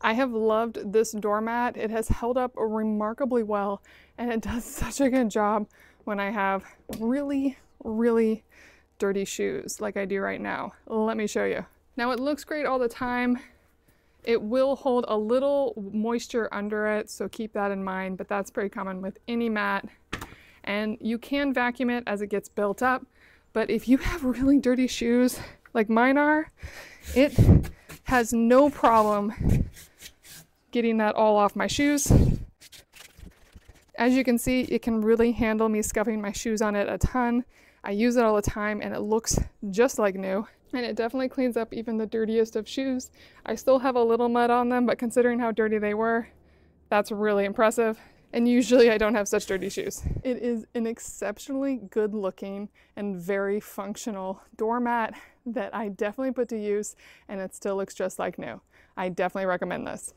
I have loved this doormat. It has held up remarkably well, and it does such a good job when I have really, really dirty shoes like I do right now. Let me show you. Now it looks great all the time. It will hold a little moisture under it, so keep that in mind, but that's pretty common with any mat. And you can vacuum it as it gets built up, but if you have really dirty shoes like mine are, it has no problem getting that all off my shoes. As you can see, it can really handle me scuffing my shoes on it a ton. I use it all the time and it looks just like new. And it definitely cleans up even the dirtiest of shoes. I still have a little mud on them, but considering how dirty they were, that's really impressive. And usually I don't have such dirty shoes. It is an exceptionally good looking and very functional doormat that I definitely put to use, and it still looks just like new. I definitely recommend this.